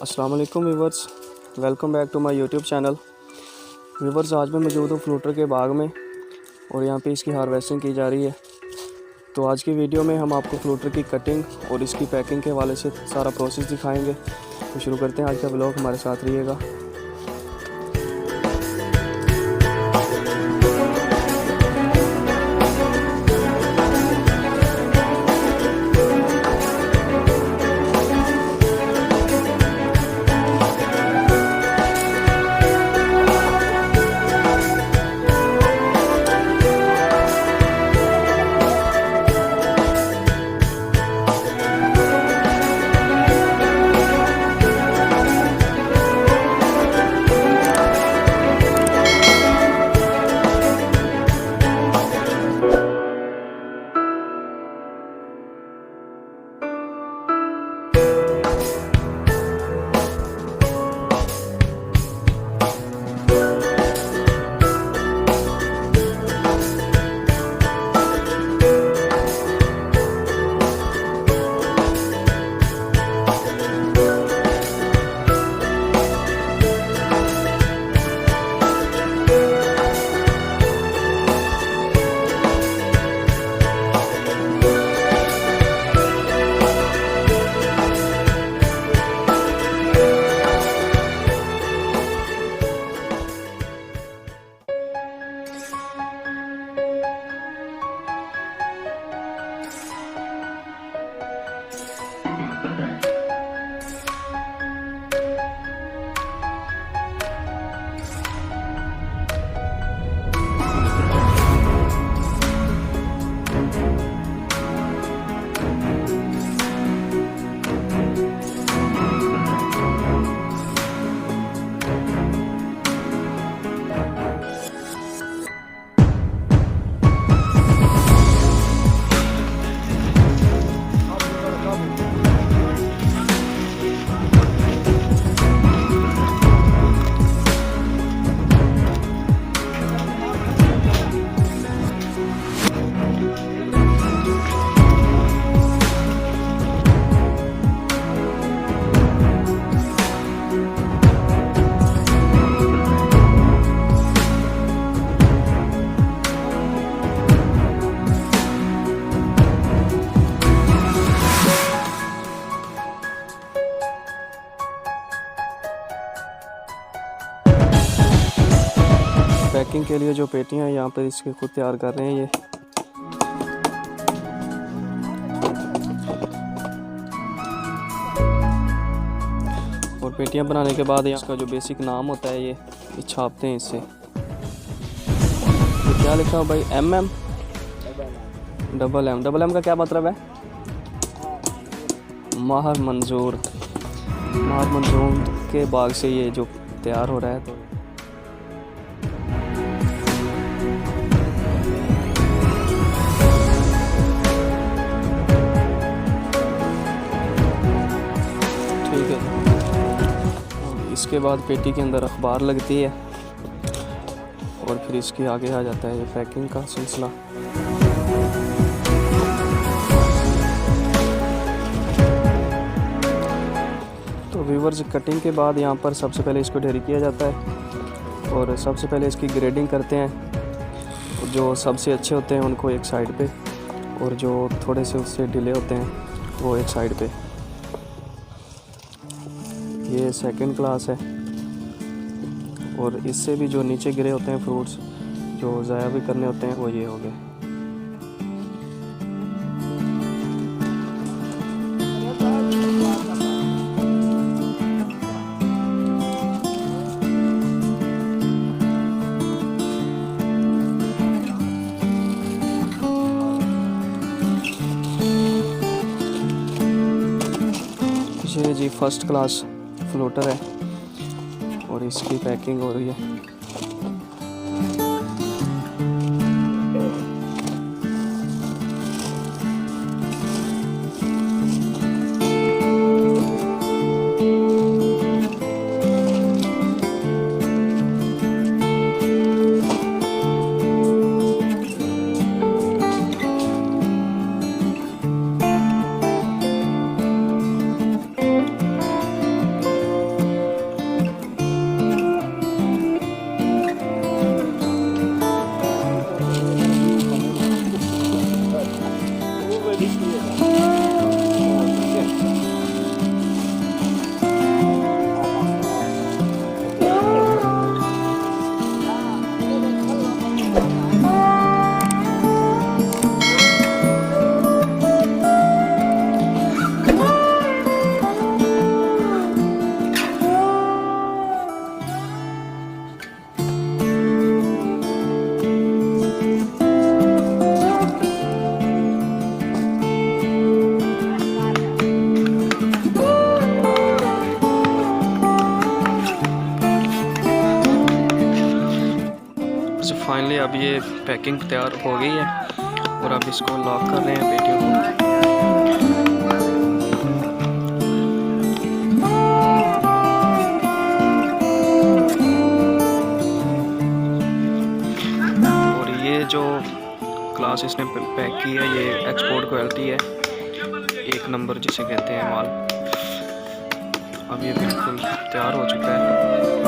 अस्सलाम वालेकुम viewers, welcome back to my YouTube channel. Viewers, आज मैं मौजूद हूँ फ्रूटर के बाग में और यहाँ पे इसकी हार्वेस्टिंग की जा रही है। तो आज की वीडियो में हम आपको फ्रूटर की कटिंग और इसकी पैकिंग के हवाले से सारा प्रोसेस दिखाएंगे। तो शुरू करते हैं आज का व्लॉग, हमारे साथ रहिएगा। पैकिंग के लिए जो पेटियां हैं यहाँ पर इसके खुद तैयार कर रहे हैं ये। और पेटियां बनाने के बाद इसका जो बेसिक नाम होता है ये छापते हैं इससे। तो क्या लिखा है भाई? MM डबल एम का क्या मतलब है? माहर मंजूर के बाग से ये जो तैयार हो रहा है। तो इसके बाद पेटी के अंदर अखबार लगती है और फिर इसके आगे आ जाता है ये पैकिंग का सिलसिला। तो व्यूवर्स, कटिंग के बाद यहाँ पर सबसे पहले इसको ढेरी किया जाता है और सबसे पहले इसकी ग्रेडिंग करते हैं। जो सबसे अच्छे होते हैं उनको एक साइड पे और जो थोड़े से उससे ढीले होते हैं वो एक साइड पे। ये सेकंड क्लास है और इससे भी जो नीचे गिरे होते हैं फ्रूट्स जो ज़ाया भी करने होते हैं वो ये हो गए। ये जी फर्स्ट क्लास फ्लोटर है और इसकी पैकिंग हो रही है। फाइनली अब ये पैकिंग तैयार हो गई है और अब इसको लॉक कर रहे हैं पेटियों को। और ये जो क्लास इसने पैक की है ये एक्सपोर्ट क्वालिटी है, 1 नंबर जिसे कहते हैं माल। अब ये बिल्कुल तैयार हो चुका है।